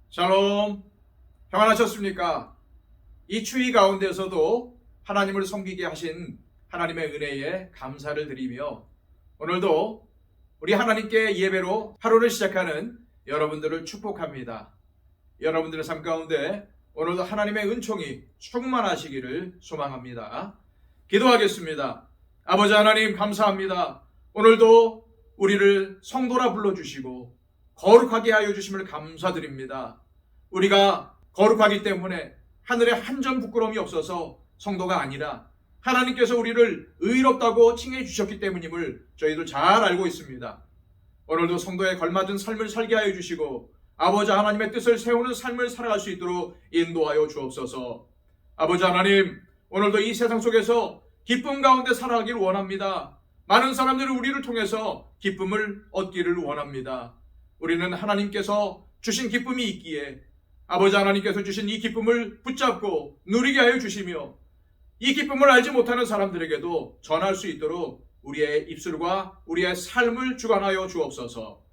샬롬, 평안하셨습니까? 이 추위 가운데서도 하나님을 섬기게 하신 하나님의 은혜에 감사를 드리며 오늘도 우리 하나님께 예배로 하루를 시작하는 여러분들을 축복합니다. 여러분들의 삶 가운데 오늘도 하나님의 은총이 충만하시기를 소망합니다. 기도하겠습니다. 아버지 하나님 감사합니다. 오늘도 우리를 성도라 불러주시고 거룩하게 하여 주심을 감사드립니다. 우리가 거룩하기 때문에 하늘에 한 점 부끄러움이 없어서 성도가 아니라 하나님께서 우리를 의롭다고 칭해 주셨기 때문임을 저희들 잘 알고 있습니다. 오늘도 성도에 걸맞은 삶을 살게 하여 주시고 아버지 하나님의 뜻을 세우는 삶을 살아갈 수 있도록 인도하여 주옵소서. 아버지 하나님, 오늘도 이 세상 속에서 기쁨 가운데 살아가기를 원합니다. 많은 사람들이 우리를 통해서 기쁨을 얻기를 원합니다. 우리는 하나님께서 주신 기쁨이 있기에 아버지 하나님께서 주신 이 기쁨을 붙잡고 누리게 하여 주시며 이 기쁨을 알지 못하는 사람들에게도 전할 수 있도록 우리의 입술과 우리의 삶을 주관하여 주옵소서.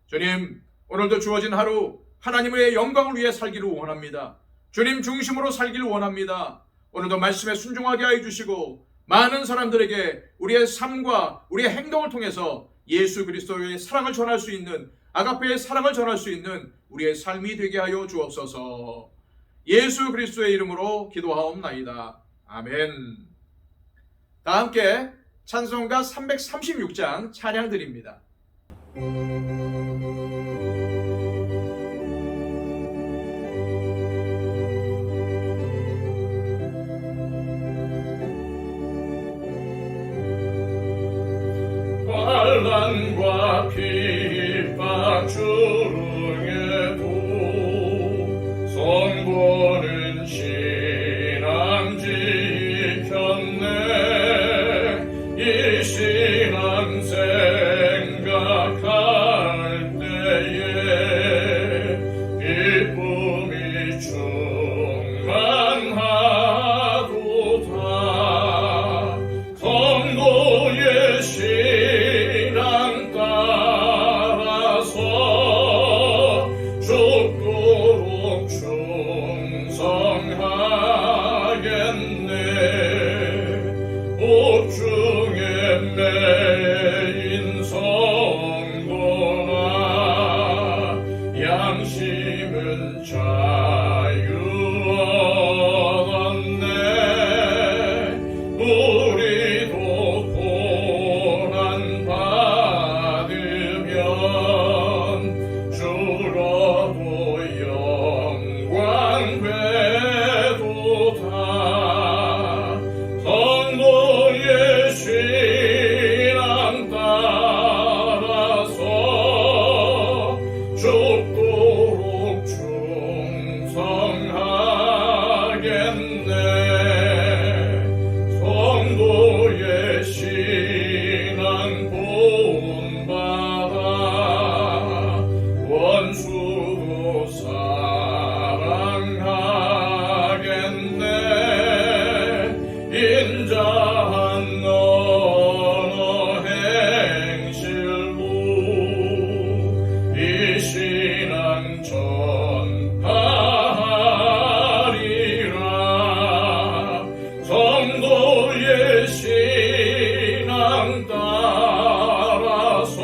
주님, 오늘도 주어진 하루 하나님의 영광을 위해 살기를 원합니다. 주님 중심으로 살기를 원합니다. 오늘도 말씀에 순종하게 하여 주시고 많은 사람들에게 우리의 삶과 우리의 행동을 통해서 예수 그리스도의 사랑을 전할 수 있는, 아가페의 사랑을 전할 수 있는 우리의 삶이 되게 하여 주옵소서. 예수 그리스도의 이름으로 기도하옵나이다. 아멘. 다 함께 찬송가 336장 찬양 드립니다. 환난과 핍박 주릉에도 성도는 신앙 지켰네. 이 신앙 생각할 때에 기쁨이 충만하도다. 성도의 신앙 따라서 죽도록 충성하겠네. 옥중에 매인 성도나 양심은 자유 얻었네. 우리도 고난 받으면 주로도 영광 되도다. 성도의 신앙 따라서 죽도록 충성하겠네. 성도의 신앙 본받아 원수도 사랑하겠네. 인자한 너너 행실로 이 신앙 전파하리라. 성도의 신앙 따라서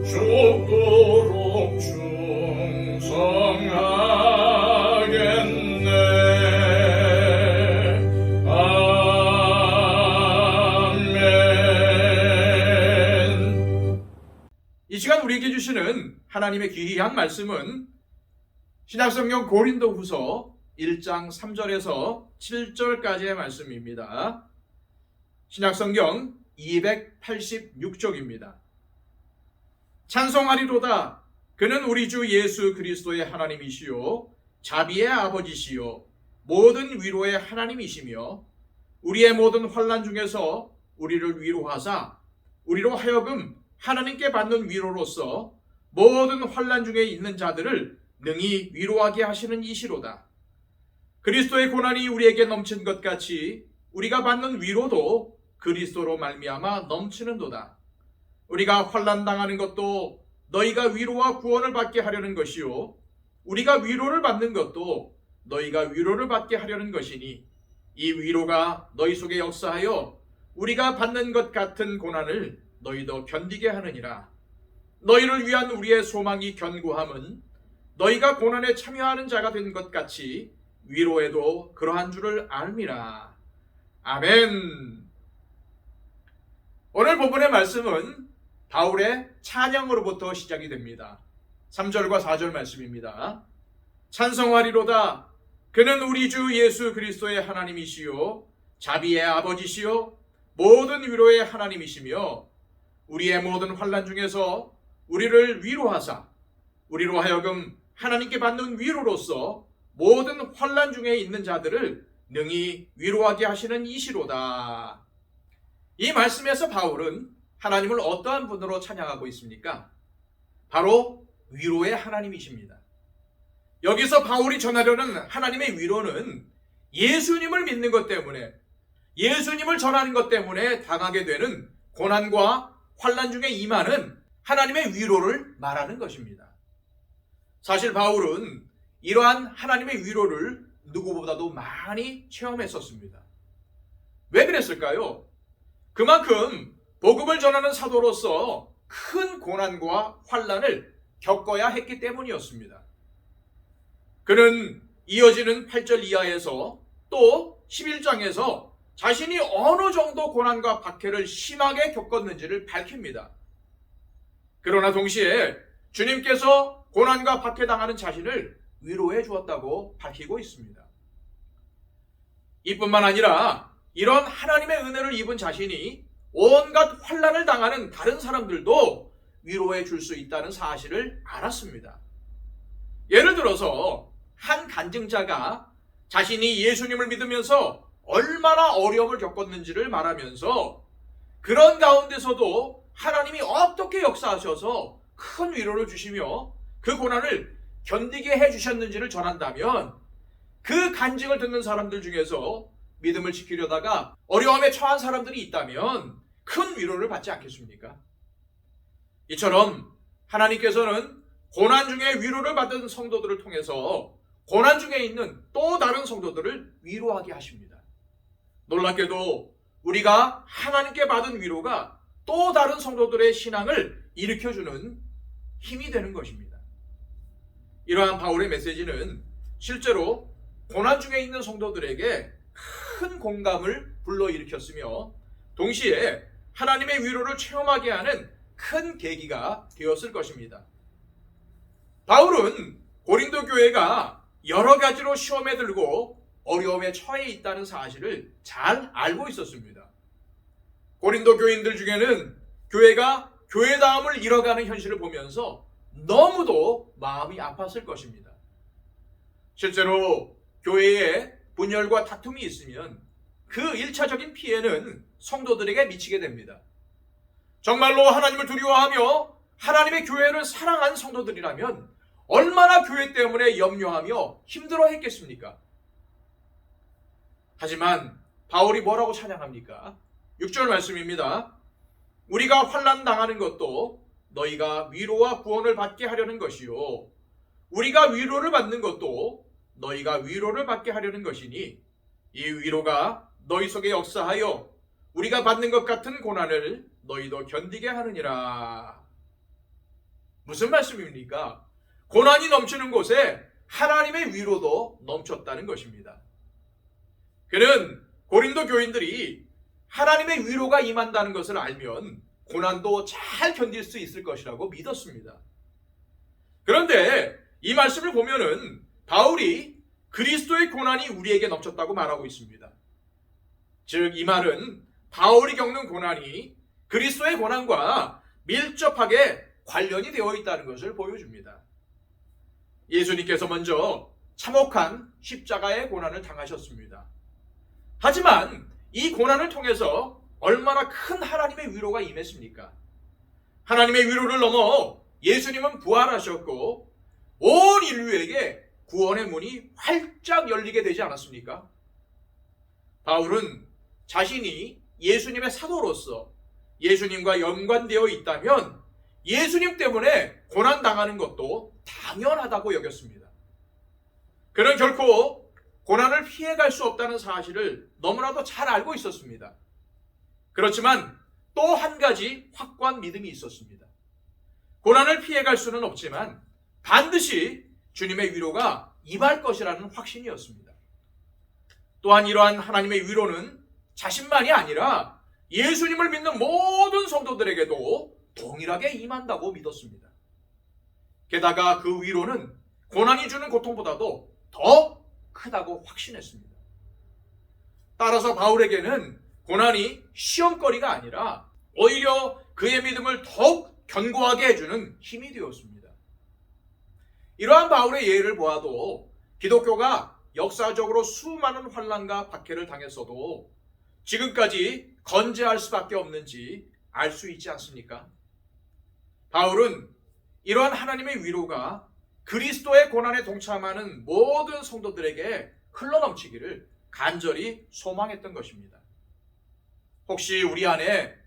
죽도록 충성하겠네. 아멘. 이 시간 우리에게 주시는 하나님의 귀한 말씀은 신약성경 고린도후서 1장 3절에서 7절까지의 말씀입니다. 신약성경 286쪽입니다. 찬송하리로다. 그는 우리 주 예수 그리스도의 하나님이시요 자비의 아버지시요 모든 위로의 하나님이시며 우리의 모든 환난 중에서 우리를 위로하사 우리로 하여금 하나님께 받는 위로로서 모든 환난 중에 있는 자들을 능히 위로하게 하시는 이시로다. 그리스도의 고난이 우리에게 넘친 것 같이 우리가 받는 위로도 그리스도로 말미암아 넘치는도다. 우리가 환난 당하는 것도 너희가 위로와 구원을 받게 하려는 것이요 우리가 위로를 받는 것도 너희가 위로를 받게 하려는 것이니 이 위로가 너희 속에 역사하여 우리가 받는 것 같은 고난을 너희도 견디게 하느니라. 너희를 위한 우리의 소망이 견고함은 너희가 고난에 참여하는 자가 된 것 같이 위로에도 그러한 줄을 알미라. 아멘. 오늘 본문의 말씀은 바울의 찬양으로부터 시작이 됩니다. 3절과 4절 말씀입니다. 찬송하리로다. 그는 우리 주 예수 그리스도의 하나님이시요 자비의 아버지시요 모든 위로의 하나님이시며 우리의 모든 환난 중에서 우리를 위로하사 우리로 하여금 하나님께 받는 위로로서 모든 환난 중에 있는 자들을 능히 위로하게 하시는 이시로다. 이 말씀에서 바울은 하나님을 어떠한 분으로 찬양하고 있습니까? 바로 위로의 하나님이십니다. 여기서 바울이 전하려는 하나님의 위로는 예수님을 믿는 것 때문에, 예수님을 전하는 것 때문에 당하게 되는 고난과 환난 중에 임하는 하나님의 위로를 말하는 것입니다. 사실 바울은 이러한 하나님의 위로를 누구보다도 많이 체험했었습니다. 왜 그랬을까요? 그만큼 복음을 전하는 사도로서 큰 고난과 환난을 겪어야 했기 때문이었습니다. 그는 이어지는 8절 이하에서 또 11장에서 자신이 어느 정도 고난과 박해를 심하게 겪었는지를 밝힙니다. 그러나 동시에 주님께서 고난과 박해당하는 자신을 위로해 주었다고 밝히고 있습니다. 이뿐만 아니라 이런 하나님의 은혜를 입은 자신이 온갖 환난을 당하는 다른 사람들도 위로해 줄 수 있다는 사실을 알았습니다. 예를 들어서 한 간증자가 자신이 예수님을 믿으면서 얼마나 어려움을 겪었는지를 말하면서 그런 가운데서도 하나님이 어떻게 역사하셔서 큰 위로를 주시며 그 고난을 견디게 해주셨는지를 전한다면 그 간증을 듣는 사람들 중에서 믿음을 지키려다가 어려움에 처한 사람들이 있다면 큰 위로를 받지 않겠습니까? 이처럼 하나님께서는 고난 중에 위로를 받은 성도들을 통해서 고난 중에 있는 또 다른 성도들을 위로하게 하십니다. 놀랍게도 우리가 하나님께 받은 위로가 또 다른 성도들의 신앙을 일으켜주는 힘이 되는 것입니다. 이러한 바울의 메시지는 실제로 고난 중에 있는 성도들에게 큰 공감을 불러일으켰으며 동시에 하나님의 위로를 체험하게 하는 큰 계기가 되었을 것입니다. 바울은 고린도 교회가 여러 가지로 시험에 들고 어려움에 처해 있다는 사실을 잘 알고 있었습니다. 고린도 교인들 중에는 교회가 교회다움을 잃어가는 현실을 보면서 너무도 마음이 아팠을 것입니다. 실제로 교회에 분열과 다툼이 있으면 그 1차적인 피해는 성도들에게 미치게 됩니다. 정말로 하나님을 두려워하며 하나님의 교회를 사랑한 성도들이라면 얼마나 교회 때문에 염려하며 힘들어했겠습니까? 하지만 바울이 뭐라고 찬양합니까? 6절 말씀입니다. 우리가 환난 당하는 것도 너희가 위로와 구원을 받게 하려는 것이요 우리가 위로를 받는 것도 너희가 위로를 받게 하려는 것이니 이 위로가 너희 속에 역사하여 우리가 받는 것 같은 고난을 너희도 견디게 하느니라. 무슨 말씀입니까? 고난이 넘치는 곳에 하나님의 위로도 넘쳤다는 것입니다. 그는 고린도 교인들이 하나님의 위로가 임한다는 것을 알면 고난도 잘 견딜 수 있을 것이라고 믿었습니다. 그런데 이 말씀을 보면은 바울이 그리스도의 고난이 우리에게 넘쳤다고 말하고 있습니다. 즉 이 말은 바울이 겪는 고난이 그리스도의 고난과 밀접하게 관련이 되어 있다는 것을 보여줍니다. 예수님께서 먼저 참혹한 십자가의 고난을 당하셨습니다. 하지만 이 고난을 통해서 얼마나 큰 하나님의 위로가 임했습니까? 하나님의 위로를 넘어 예수님은 부활하셨고 온 인류에게 구원의 문이 활짝 열리게 되지 않았습니까? 바울은 자신이 예수님의 사도로서 예수님과 연관되어 있다면 예수님 때문에 고난당하는 것도 당연하다고 여겼습니다. 그는 결코 고난을 피해갈 수 없다는 사실을 너무나도 잘 알고 있었습니다. 그렇지만 또 한 가지 확고한 믿음이 있었습니다. 고난을 피해갈 수는 없지만 반드시 주님의 위로가 임할 것이라는 확신이었습니다. 또한 이러한 하나님의 위로는 자신만이 아니라 예수님을 믿는 모든 성도들에게도 동일하게 임한다고 믿었습니다. 게다가 그 위로는 고난이 주는 고통보다도 더 크다고 확신했습니다. 따라서 바울에게는 고난이 시험거리가 아니라 오히려 그의 믿음을 더욱 견고하게 해주는 힘이 되었습니다. 이러한 바울의 예를 보아도 기독교가 역사적으로 수많은 환난과 박해를 당했어도 지금까지 건재할 수밖에 없는지 알 수 있지 않습니까? 바울은 이러한 하나님의 위로가 그리스도의 고난에 동참하는 모든 성도들에게 흘러넘치기를 간절히 소망했던 것입니다. 혹시 우리 안에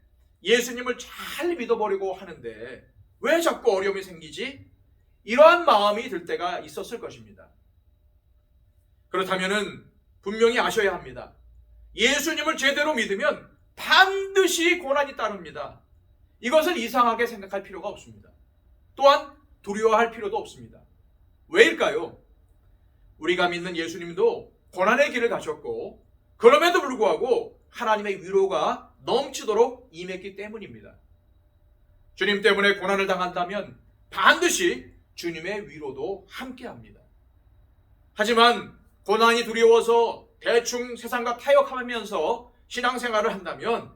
예수님을 잘 믿어버리고 하는데 왜 자꾸 어려움이 생기지? 이러한 마음이 들 때가 있었을 것입니다. 그렇다면 분명히 아셔야 합니다. 예수님을 제대로 믿으면 반드시 고난이 따릅니다. 이것을 이상하게 생각할 필요가 없습니다. 또한 두려워할 필요도 없습니다. 왜일까요? 우리가 믿는 예수님도 고난의 길을 가셨고 그럼에도 불구하고 하나님의 위로가 넘치도록 임했기 때문입니다. 주님 때문에 고난을 당한다면 반드시 주님의 위로도 함께합니다. 하지만 고난이 두려워서 대충 세상과 타협하면서 신앙생활을 한다면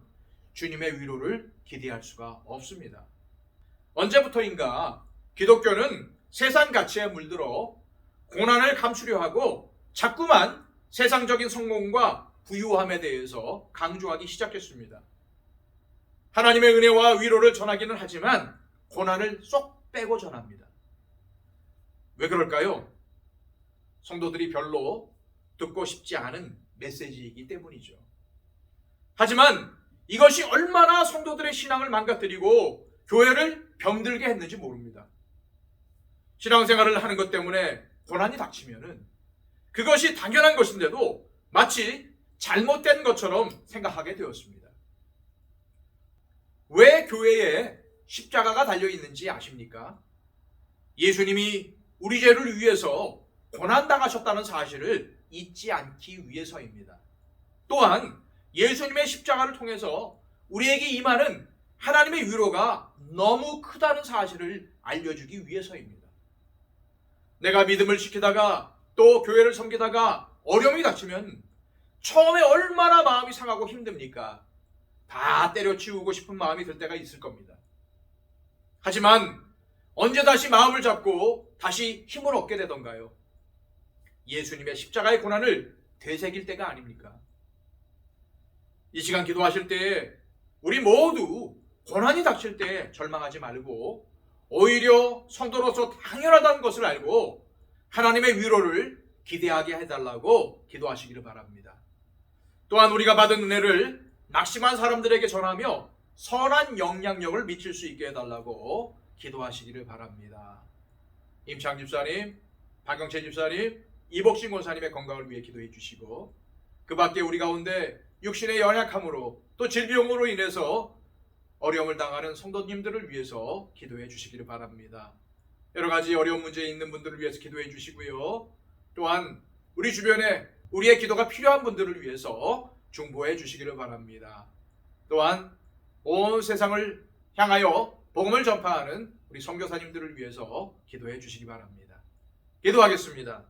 주님의 위로를 기대할 수가 없습니다. 언제부터인가 기독교는 세상 가치에 물들어 고난을 감추려 하고 자꾸만 세상적인 성공과 부유함에 대해서 강조하기 시작했습니다. 하나님의 은혜와 위로를 전하기는 하지만 고난을 쏙 빼고 전합니다. 왜 그럴까요? 성도들이 별로 듣고 싶지 않은 메시지이기 때문이죠. 하지만 이것이 얼마나 성도들의 신앙을 망가뜨리고 교회를 병들게 했는지 모릅니다. 신앙생활을 하는 것 때문에 고난이 닥치면은 그것이 당연한 것인데도 마치 잘못된 것처럼 생각하게 되었습니다. 왜 교회에 십자가가 달려 있는지 아십니까? 예수님이 우리 죄를 위해서 고난당하셨다는 사실을 잊지 않기 위해서입니다. 또한 예수님의 십자가를 통해서 우리에게 임하는 하나님의 위로가 너무 크다는 사실을 알려주기 위해서입니다. 내가 믿음을 지키다가 또 교회를 섬기다가 어려움이 닥치면 처음에 얼마나 마음이 상하고 힘듭니까? 다 때려치우고 싶은 마음이 들 때가 있을 겁니다. 하지만 언제 다시 마음을 잡고 다시 힘을 얻게 되던가요? 예수님의 십자가의 고난을 되새길 때가 아닙니까? 이 시간 기도하실 때 우리 모두 고난이 닥칠 때 절망하지 말고 오히려 성도로서 당연하다는 것을 알고 하나님의 위로를 기대하게 해달라고 기도하시기를 바랍니다. 또한 우리가 받은 은혜를 낙심한 사람들에게 전하며 선한 영향력을 미칠 수 있게 해달라고 기도하시기를 바랍니다. 임창 집사님, 박영채 집사님, 이복신 권사님의 건강을 위해 기도해 주시고 그 밖에 우리 가운데 육신의 연약함으로 또 질병으로 인해서 어려움을 당하는 성도님들을 위해서 기도해 주시기를 바랍니다. 여러 가지 어려운 문제에 있는 분들을 위해서 기도해 주시고요. 또한 우리 주변에 우리의 기도가 필요한 분들을 위해서 중보해 주시기를 바랍니다. 또한 온 세상을 향하여 복음을 전파하는 우리 선교사님들을 위해서 기도해 주시기 바랍니다. 기도하겠습니다.